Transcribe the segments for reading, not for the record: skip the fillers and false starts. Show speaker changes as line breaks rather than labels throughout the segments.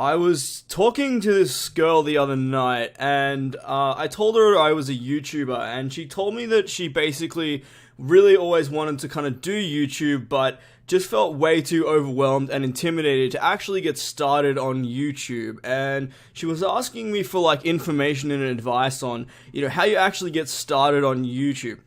I was talking to this girl the other night, and I told her I was a YouTuber, and she told me that she basically really always wanted to kind of do YouTube, but just felt way too overwhelmed and intimidated to actually get started on YouTube. And she was asking me for like information and advice on, how you actually get started on YouTube.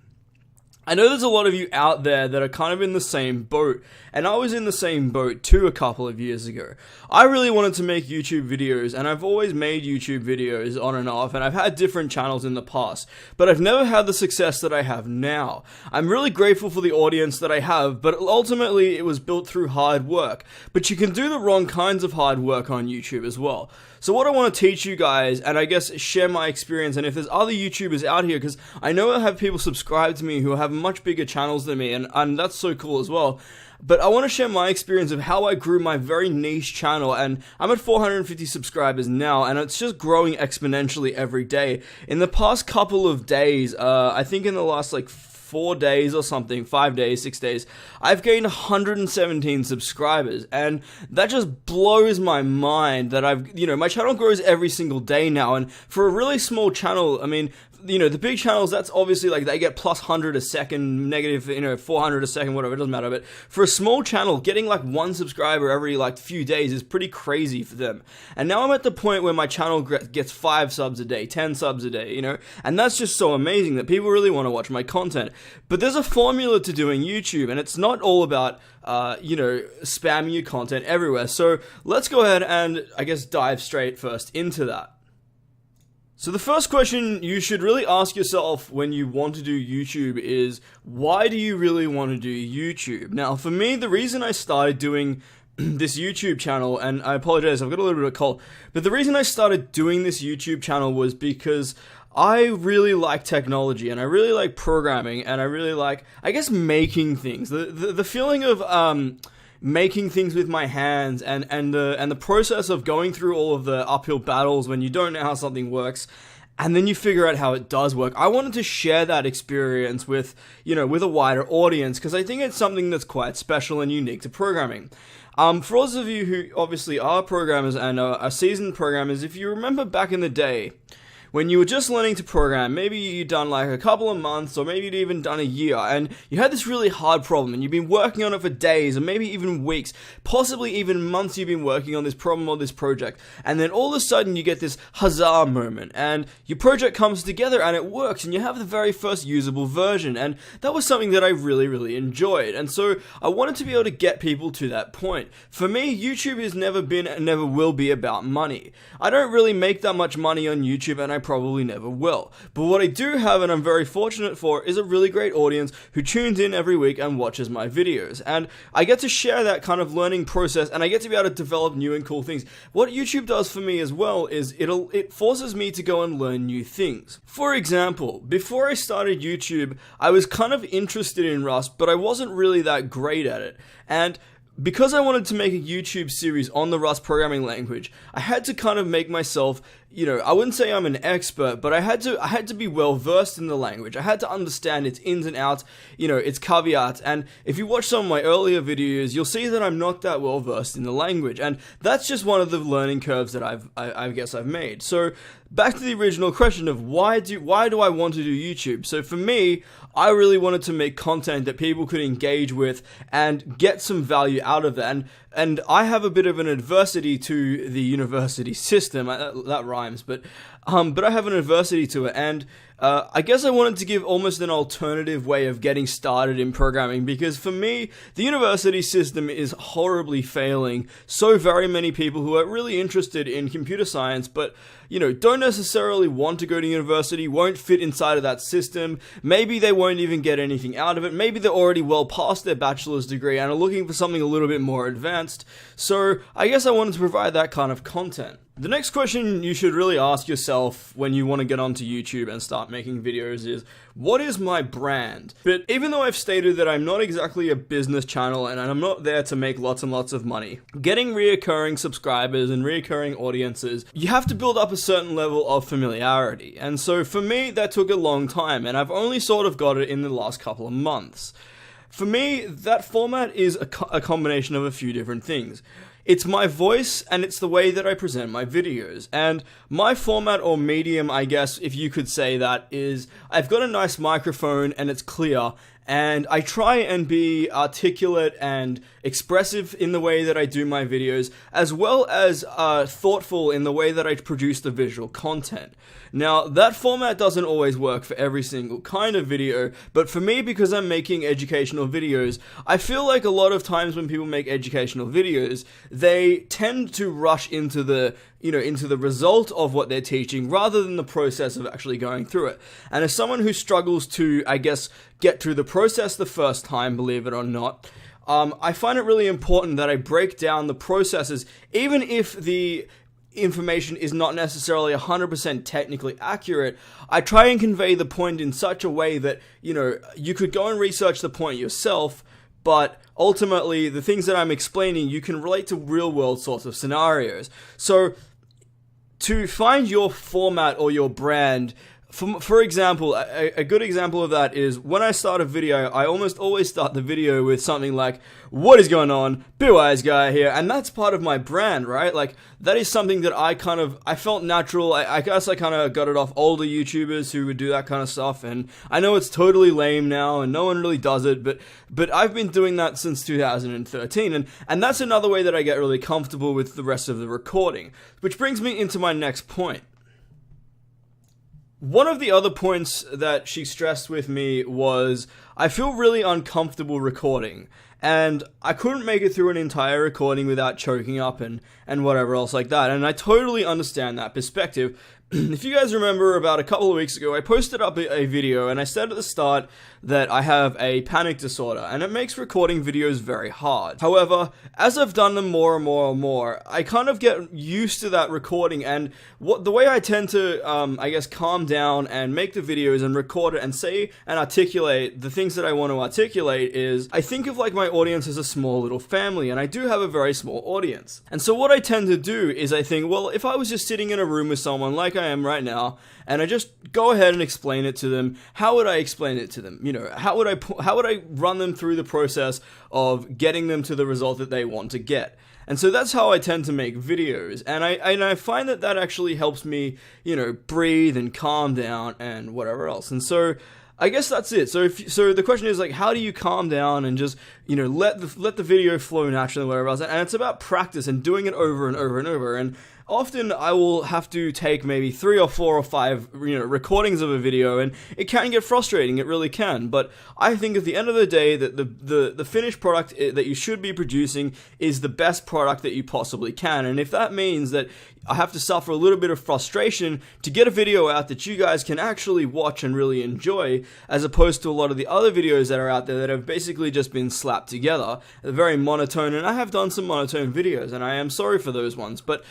I know there's a lot of you out there that are kind of in the same boat, and I was in the same boat too a couple of years ago. I really wanted to make YouTube videos, and I've always made YouTube videos on and off, and I've had different channels in the past, but I've never had the success that I have now. I'm really grateful for the audience that I have, but ultimately it was built through hard work. But you can do the wrong kinds of hard work on YouTube as well. So what I want to teach you guys, and I guess share my experience, and if there's other YouTubers out here, because I know I have people subscribe to me who have much bigger channels than me, and that's so cool as well. But I want to share my experience of how I grew my very niche channel, and I'm at 450 subscribers now, and it's just growing exponentially every day. In the past couple of days, I think in the last 4 days or something, 5 days, 6 days, I've gained 117 subscribers, and that just blows my mind that my channel grows every single day now, and for a really small channel, I mean, the big channels, that's obviously they get plus 100 a second, negative, 400 a second, whatever, it doesn't matter. But for a small channel, getting one subscriber every few days is pretty crazy for them. And now I'm at the point where my channel gets 5 subs a day, 10 subs a day, and that's just so amazing that people really want to watch my content. But there's a formula to doing YouTube, and it's not all about, spamming your content everywhere. So let's go ahead and, I guess, dive straight first into that. So the first question you should really ask yourself when you want to do YouTube is, why do you really want to do YouTube? Now, for me, the reason I started doing this YouTube channel, and I apologize, I've got a little bit of a cold, but the reason I started doing this YouTube channel was because I really like technology, and I really like programming, and I really like, I guess, making things. The feeling of, making things with my hands and the process of going through all of the uphill battles when you don't know how something works, and then you figure out how it does work. I wanted to share that experience with a wider audience, because I think it's something that's quite special and unique to programming. For those of you who obviously are programmers and are seasoned programmers, if you remember back in the day, when you were just learning to program, maybe you'd done a couple of months, or maybe you'd even done a year, and you had this really hard problem, and you've been working on it for days, or maybe even weeks, possibly even months you've been working on this problem or this project, and then all of a sudden you get this huzzah moment, and your project comes together, and it works, and you have the very first usable version, and that was something that I really, really enjoyed, and so I wanted to be able to get people to that point. For me, YouTube has never been and never will be about money. I don't really make that much money on YouTube, and I probably never will. But what I do have, and I'm very fortunate for, is a really great audience who tunes in every week and watches my videos. And I get to share that kind of learning process, and I get to be able to develop new and cool things. What YouTube does for me as well is it forces me to go and learn new things. For example, before I started YouTube, I was kind of interested in Rust, but I wasn't really that great at it. And because I wanted to make a YouTube series on the Rust programming language, I had to kind of make myself, I wouldn't say I'm an expert, but I had to be well versed in the language. I had to understand its ins and outs, its caveats. And if you watch some of my earlier videos, you'll see that I'm not that well versed in the language. And that's just one of the learning curves that I guess I've made. So back to the original question of why do I want to do YouTube? So for me, I really wanted to make content that people could engage with and get some value out of it. And I have a bit of an adversity to the university system. That rhymes, but I have an adversity to it, and I guess I wanted to give almost an alternative way of getting started in programming, because for me, the university system is horribly failing so very many people who are really interested in computer science, but don't necessarily want to go to university, won't fit inside of that system. Maybe they won't even get anything out of it. Maybe they're already well past their bachelor's degree and are looking for something a little bit more advanced. So I guess I wanted to provide that kind of content. The next question you should really ask yourself when you want to get onto YouTube and start making videos is, what is my brand? But even though I've stated that I'm not exactly a business channel and I'm not there to make lots and lots of money, getting reoccurring subscribers and reoccurring audiences, you have to build up a certain level of familiarity. And so for me, that took a long time, and I've only sort of got it in the last couple of months. For me, that format is a combination of a few different things. It's my voice, and it's the way that I present my videos. And my format or medium, I guess, if you could say that, is I've got a nice microphone and it's clear, and I try and be articulate and expressive in the way that I do my videos, as well as thoughtful in the way that I produce the visual content. Now, that format doesn't always work for every single kind of video, but for me, because I'm making educational videos, I feel like a lot of times when people make educational videos, they tend to rush into the result of what they're teaching rather than the process of actually going through it. And as someone who struggles to, I guess, get through the process the first time, believe it or not, I find it really important that I break down the processes, even if the information is not necessarily 100% technically accurate. I try and convey the point in such a way that, you could go and research the point yourself, but ultimately the things that I'm explaining, you can relate to real world sorts of scenarios. So to find your format or your brand, for example, a good example of that is when I start a video, I almost always start the video with something like, "What is going on? Blue Eyes Guy here," and that's part of my brand, right? Like, that is something that I felt natural. I guess I kind of got it off older YouTubers who would do that kind of stuff, and I know it's totally lame now, and no one really does it, but I've been doing that since 2013, and that's another way that I get really comfortable with the rest of the recording, which brings me into my next point. One of the other points that she stressed with me was, I feel really uncomfortable recording, and I couldn't make it through an entire recording without choking up and whatever else like that, and I totally understand that perspective. If you guys remember, about a couple of weeks ago, I posted up a video, and I said at the start that I have a panic disorder, and it makes recording videos very hard. However, as I've done them more and more and more, I kind of get used to that recording, and the way I tend to, I guess, calm down and make the videos and record it and say and articulate the things that I want to articulate is, I think of like my audience as a small little family, and I do have a very small audience. And so what I tend to do is I think, well, if I was just sitting in a room with someone like I am right now, and I just go ahead and explain it to them, how would I explain it to them? How would I run them through the process of getting them to the result that they want to get? And so that's how I tend to make videos, and I find that actually helps me, breathe and calm down and whatever else. And so I guess that's it. So the question is, like, how do you calm down and just, let the video flow naturally, whatever else? And it's about practice and doing it over and over and over. And often I will have to take maybe 3 or 4 or 5, recordings of a video, and it can get frustrating, it really can. But I think at the end of the day that the finished product that you should be producing is the best product that you possibly can. And if that means that I have to suffer a little bit of frustration to get a video out that you guys can actually watch and really enjoy, as opposed to a lot of the other videos that are out there that have basically just been slapped together, they're very monotone, and I have done some monotone videos, and I am sorry for those ones, but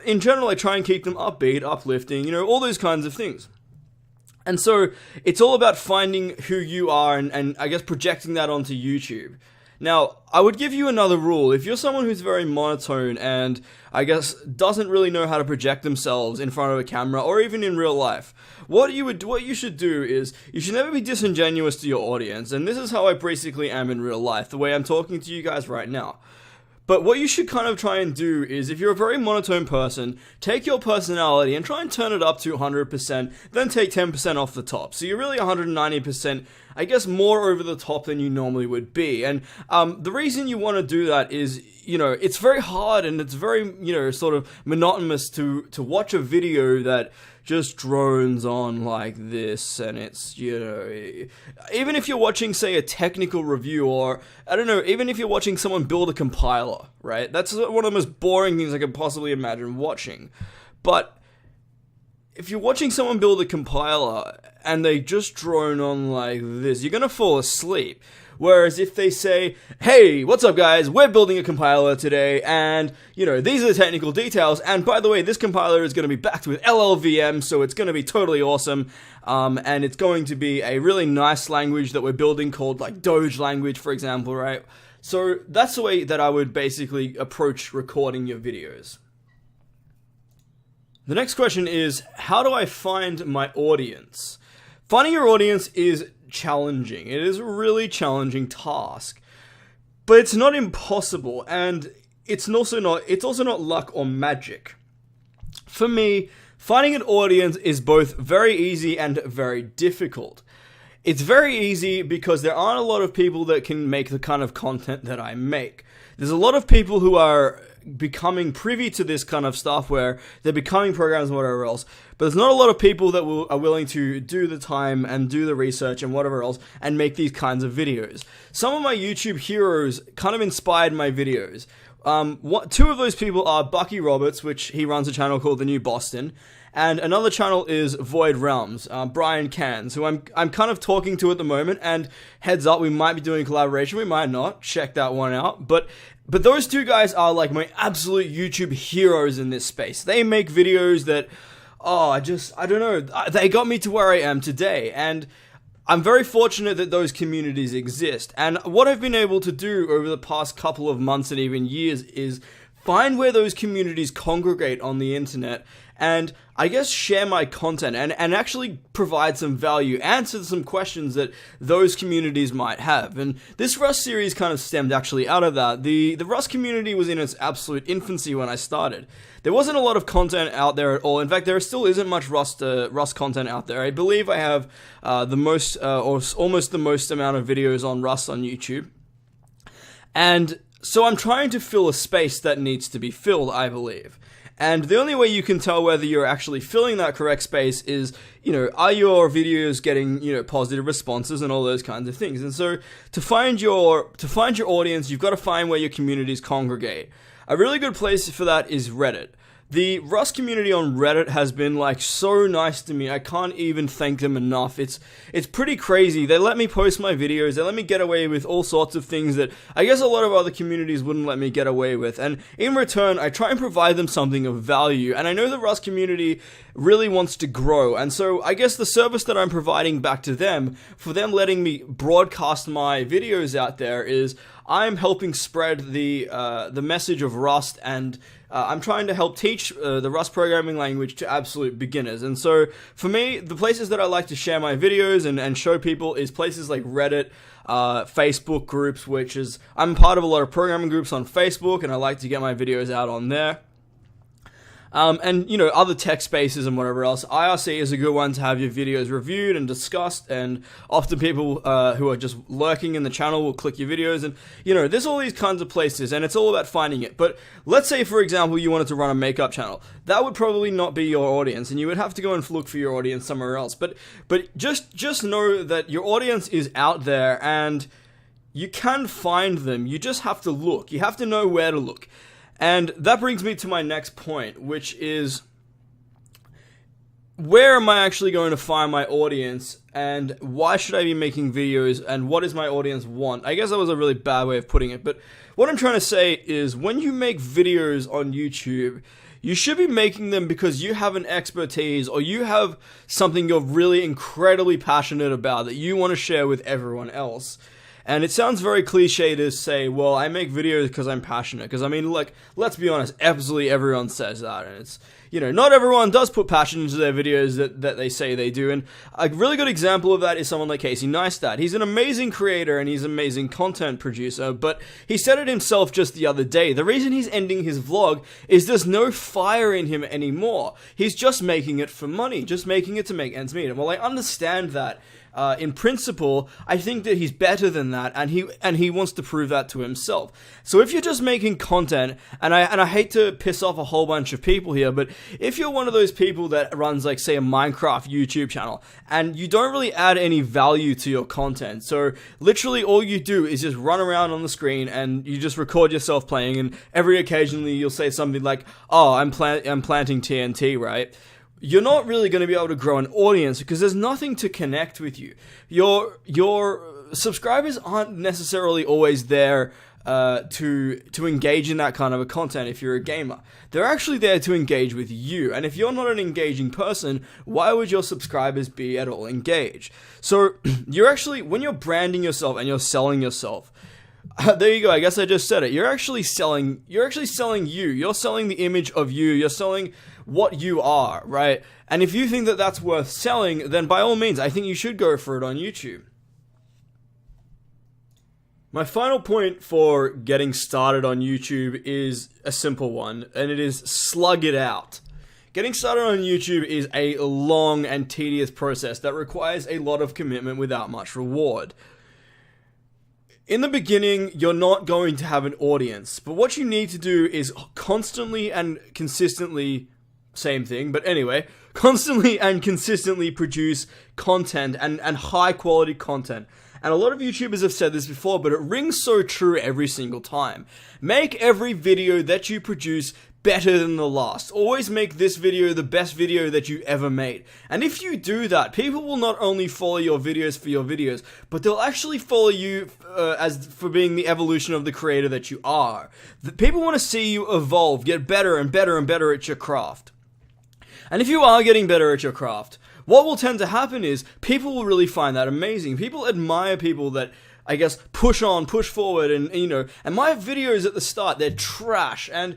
in general, I try and keep them upbeat, uplifting, all those kinds of things. And so, it's all about finding who you are and I guess projecting that onto YouTube. Now, I would give you another rule. If you're someone who's very monotone and, I guess, doesn't really know how to project themselves in front of a camera or even in real life, what you should do is, you should never be disingenuous to your audience, and this is how I basically am in real life, the way I'm talking to you guys right now. But what you should kind of try and do is, if you're a very monotone person, take your personality and try and turn it up to 100%, then take 10% off the top. So you're really 190%, I guess, more over the top than you normally would be. And the reason you want to do that is, it's very hard and it's very, sort of monotonous to watch a video that just drones on like this, and it's, even if you're watching, say, a technical review, or, I don't know, even if you're watching someone build a compiler, right? That's one of the most boring things I could possibly imagine watching. But if you're watching someone build a compiler and they just drone on like this, you're gonna fall asleep. Whereas if they say, "Hey, what's up guys, we're building a compiler today, and, these are the technical details, and by the way, this compiler is going to be backed with LLVM, so it's going to be totally awesome, and it's going to be a really nice language that we're building called, like, Doge language, for example," right? So that's the way that I would basically approach recording your videos. The next question is, how do I find my audience? Finding your audience is challenging. It is a really challenging task, but it's not impossible. And it's also not luck or magic. For me, finding an audience is both very easy and very difficult. It's very easy because there aren't a lot of people that can make the kind of content that I make. There's a lot of people who are becoming privy to this kind of stuff where they're becoming programs and whatever else, but there's not a lot of people that are willing to do the time and do the research and whatever else and make these kinds of videos. Some of my YouTube heroes kind of inspired my videos. Two of those people are Bucky Roberts, which he runs a channel called The New Boston, and another channel is Void Realms, Brian Cans, who I'm kind of talking to at the moment, and heads up, we might be doing a collaboration, we might not, check that one out, but those two guys are like my absolute YouTube heroes in this space. They make videos that, I don't know, they got me to where I am today, and I'm very fortunate that those communities exist. And what I've been able to do over the past couple of months and even years is find where those communities congregate on the internet and I guess share my content and actually provide some value, answer some questions that those communities might have. And this Rust series kind of stemmed actually out of that. The Rust community was in its absolute infancy when I started. There wasn't a lot of content out there at all. In fact, there still isn't much Rust content out there. I believe I have the most, or almost the most amount of videos on Rust on YouTube. And so I'm trying to fill a space that needs to be filled, I believe. And the only way you can tell whether you're actually filling that correct space is, are your videos getting, positive responses and all those kinds of things. And so to find your audience, you've got to find where your communities congregate. A really good place for that is Reddit. The Rust community on Reddit has been so nice to me. I can't even thank them enough. It's pretty crazy. They let me post my videos. They let me get away with all sorts of things that I guess a lot of other communities wouldn't let me get away with. And in return, I try and provide them something of value. And I know the Rust community really wants to grow. And so I guess the service that I'm providing back to them, for them letting me broadcast my videos out there, is I'm helping spread the message of Rust, and I'm trying to help teach the Rust programming language to absolute beginners. And so for me, the places that I like to share my videos and show people is places like Reddit, Facebook groups, which is, I'm part of a lot of programming groups on Facebook, and I like to get my videos out on there. And, other tech spaces and whatever else. IRC is a good one to have your videos reviewed and discussed, and often people who are just lurking in the channel will click your videos, and, there's all these kinds of places, and it's all about finding it. But let's say, for example, you wanted to run a makeup channel. That would probably not be your audience, and you would have to go and look for your audience somewhere else. But just know that your audience is out there, and you can find them. You just have to look. You have to know where to look. And that brings me to my next point, which is, where am I actually going to find my audience, and why should I be making videos, and what does my audience want? I guess that was a really bad way of putting it, but what I'm trying to say is, when you make videos on YouTube, you should be making them because you have an expertise, or you have something you're really incredibly passionate about that you want to share with everyone else. And it sounds very cliche to say, well, I make videos because I'm passionate. Because, let's be honest, absolutely everyone says that. And it's, not everyone does put passion into their videos that they say they do. And a really good example of that is someone like Casey Neistat. He's an amazing creator and he's an amazing content producer. But he said it himself just the other day. The reason he's ending his vlog is there's no fire in him anymore. He's just making it for money, just making it to make ends meet. And while I understand that, in principle, I think that he's better than that, and he wants to prove that to himself. So if you're just making content, and I hate to piss off a whole bunch of people here, but if you're one of those people that runs, say, a Minecraft YouTube channel, and you don't really add any value to your content, so literally all you do is just run around on the screen, and you just record yourself playing, and every occasionally you'll say something like, oh, I'm planting TNT, right? You're not really going to be able to grow an audience because there's nothing to connect with you. Your subscribers aren't necessarily always there to engage in that kind of a content if you're a gamer. They're actually there to engage with you. And if you're not an engaging person, why would your subscribers be at all engaged? So you're actually, when you're branding yourself and you're selling yourself, there you go. I guess I just said it. You're actually selling you. You're selling the image of you. You're selling what you are, right? And if you think that that's worth selling, then by all means, I think you should go for it on YouTube. My final point for getting started on YouTube is a simple one, and it is slug it out. Getting started on YouTube is a long and tedious process that requires a lot of commitment without much reward. In the beginning, you're not going to have an audience, but what you need to do is constantly and consistently, same thing, but anyway, constantly and consistently produce content and high quality content. And a lot of YouTubers have said this before, but it rings so true every single time. Make every video that you produce better than the last. Always make this video the best video that you ever made. And if you do that, people will not only follow your videos for your videos, but they'll actually follow you as for being the evolution of the creator that you are. People want to see you evolve, get better and better and better at your craft. And if you are getting better at your craft, what will tend to happen is people will really find that amazing. People admire people that, I guess, push on, push forward, and and my videos at the start, they're trash, and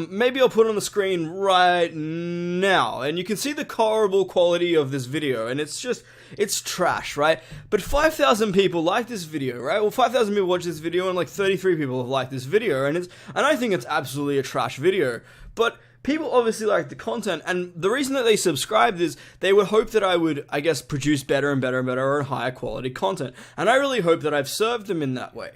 maybe I'll put it on the screen right now, and you can see the horrible quality of this video, and it's trash, right? But 5,000 people like this video, right? Well, 5,000 people watch this video, and like 33 people have liked this video, and I think it's absolutely a trash video, but people obviously like the content, and the reason that they subscribed is they would hope that I would, I guess, produce better and better and better and higher quality content, and I really hope that I've served them in that way.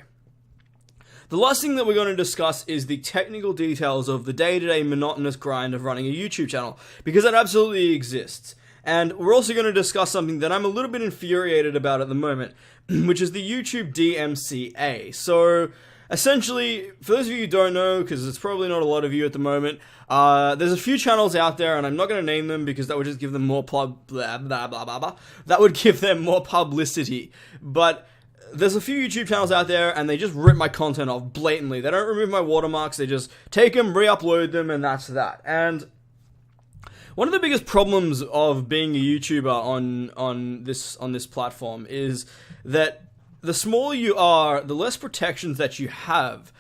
The last thing that we're going to discuss is the technical details of the day-to-day monotonous grind of running a YouTube channel, because it absolutely exists. And we're also going to discuss something that I'm a little bit infuriated about at the moment, which is the YouTube DMCA. So, essentially, for those of you who don't know, because it's probably not a lot of you at the moment, there's a few channels out there, and I'm not going to name them because that would just give them more that would give them more publicity. But there's a few YouTube channels out there, and they just rip my content off blatantly. They don't remove my watermarks, they just take them, re-upload them, and that's that. And one of the biggest problems of being a YouTuber on this platform is that the smaller you are, the less protections that you have.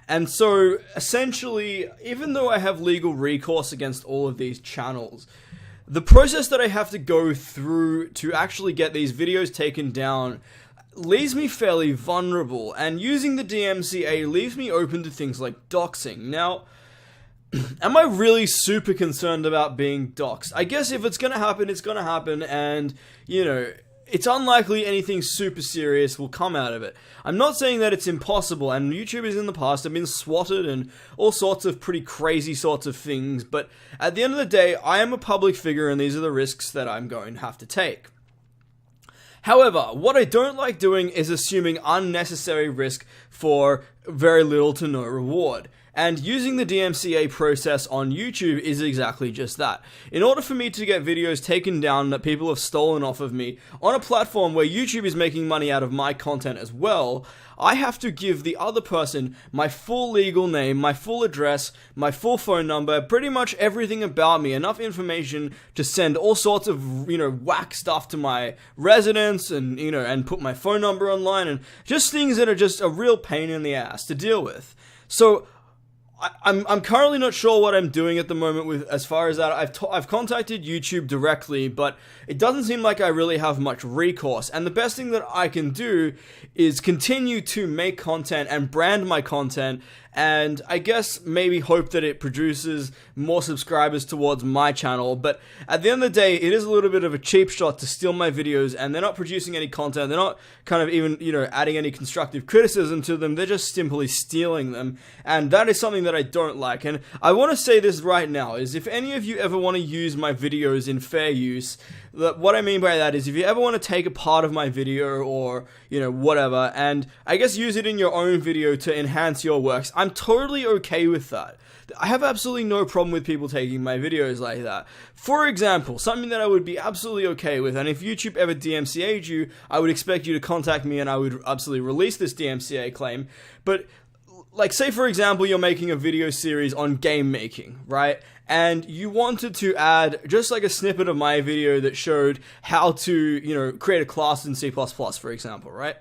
And so, essentially, even though I have legal recourse against all of these channels, the process that I have to go through to actually get these videos taken down leaves me fairly vulnerable, and using the DMCA leaves me open to things like doxing. Now, am I really super concerned about being doxed? I guess if it's gonna happen, it's gonna happen, and, it's unlikely anything super serious will come out of it. I'm not saying that it's impossible, and YouTubers in the past have been swatted and all sorts of pretty crazy sorts of things, but at the end of the day, I am a public figure, and these are the risks that I'm going to have to take. However, what I don't like doing is assuming unnecessary risk for very little to no reward. And using the DMCA process on YouTube is exactly just that. In order for me to get videos taken down that people have stolen off of me on a platform where YouTube is making money out of my content as well, I have to give the other person my full legal name, my full address, my full phone number, pretty much everything about me, enough information to send all sorts of, whack stuff to my residence and, and put my phone number online, and just things that are just a real pain in the ass to deal with. So, I'm currently not sure what I'm doing at the moment with as far as that. I've contacted YouTube directly, but it doesn't seem like I really have much recourse. And the best thing that I can do is continue to make content and brand my content, and I guess maybe hope that it produces more subscribers towards my channel. But at the end of the day, it is a little bit of a cheap shot to steal my videos, and they're not producing any content. They're not kind of even, adding any constructive criticism to them. They're just simply stealing them. And that is something that I don't like. And I want to say this right now, is if any of you ever want to use my videos in fair use, what I mean by that is if you ever want to take a part of my video or, whatever, and I guess use it in your own video to enhance your works, I'm totally okay with that. I have absolutely no problem with people taking my videos like that. For example, something that I would be absolutely okay with, and if YouTube ever DMCA'd you, I would expect you to contact me and I would absolutely release this DMCA claim, but like, say for example, you're making a video series on game making, right? And you wanted to add just like a snippet of my video that showed how to, create a class in C++, for example, right?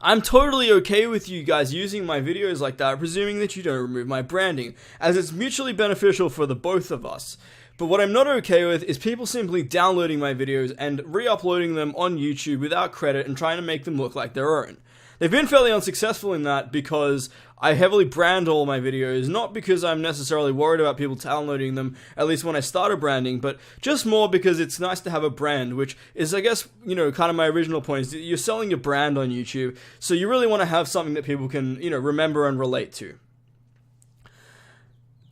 I'm totally okay with you guys using my videos like that, presuming that you don't remove my branding, as it's mutually beneficial for the both of us. But what I'm not okay with is people simply downloading my videos and re-uploading them on YouTube without credit and trying to make them look like their own. they've been fairly unsuccessful in that because I heavily brand all my videos, not because I'm necessarily worried about people downloading them, at least when I started branding, but just more because it's nice to have a brand, which is, I guess, you know, kind of my original point, is that you're selling your brand on YouTube, so you really want to have something that people can, you know, remember and relate to.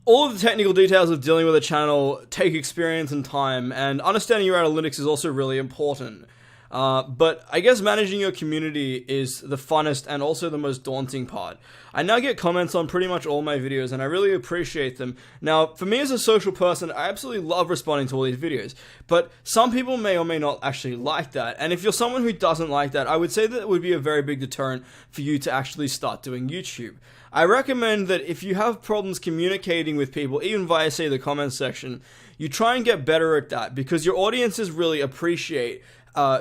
All of the technical details of dealing with a channel take experience and time, and understanding your analytics is also really important. But I guess managing your community is the funnest and also the most daunting part. I now get comments on pretty much all my videos, and I really appreciate them. Now, for me as a social person, I absolutely love responding to all these videos, but some people may or may not actually like that, and if you're someone who doesn't like that, I would say that it would be a very big deterrent for you to actually start doing YouTube. I recommend that if you have problems communicating with people, even via, say, the comments section, you try and get better at that, because your audiences really appreciate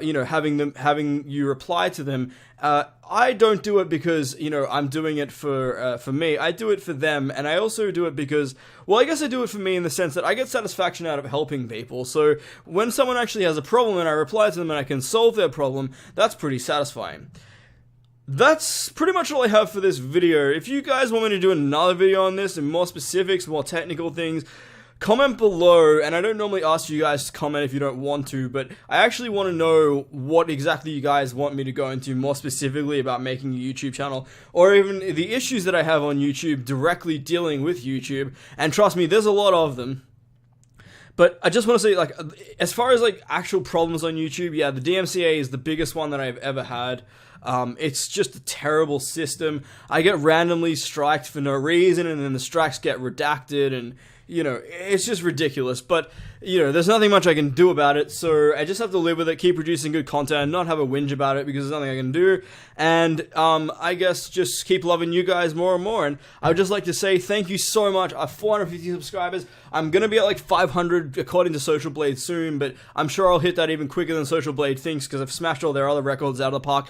you know, having you reply to them. I don't do it because, you know, I'm doing it for me. I do it for them, and I also do it because, well, I guess I do it for me in the sense that I get satisfaction out of helping people. So when someone actually has a problem and I reply to them and I can solve their problem, that's pretty satisfying. That's pretty much all I have for this video. If you guys want me to do another video on this and more specifics, more technical things, comment below. And I don't normally ask you guys to comment if you don't want to, but I actually want to know what exactly you guys want me to go into more specifically about making a YouTube channel, or even the issues that I have on YouTube directly dealing with YouTube. And trust me, there's a lot of them. But I just want to say, like, as far as, like, actual problems on YouTube, yeah, the DMCA is the biggest one that I've ever had. It's just a terrible system. I get randomly striked for no reason, and then the strikes get redacted, and, you know, it's just ridiculous. But, you know, there's nothing much I can do about it, so I just have to live with it, keep producing good content, and not have a whinge about it, because there's nothing I can do. And, I guess just keep loving you guys more and more. And I would just like to say thank you so much. I have 450 subscribers. I'm gonna be at like 500 according to Social Blade soon, but I'm sure I'll hit that even quicker than Social Blade thinks, because I've smashed all their other records out of the park,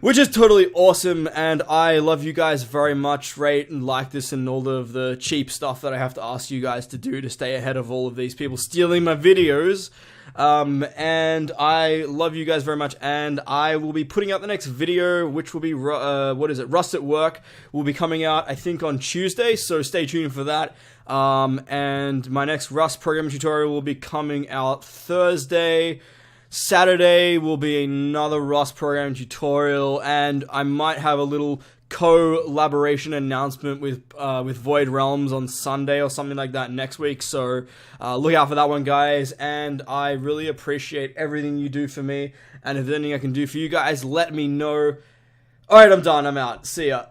which is totally awesome. And I love you guys very much. Rate and like this and all of the cheap stuff that I have to ask you guys to do to stay ahead of all of these people stealing my videos. And I love you guys very much, and I will be putting out the next video, which will be, Rust at Work, will be coming out, I think, on Tuesday, so stay tuned for that. And my next Rust programming tutorial will be coming out Thursday. Saturday will be another Rust programming tutorial, and I might have a little collaboration announcement with Void Realms on Sunday or something like that next week, so look out for that one, guys. And I really appreciate everything you do for me, and if there's anything I can do for you guys, let me know. Alright, I'm done, I'm out, see ya.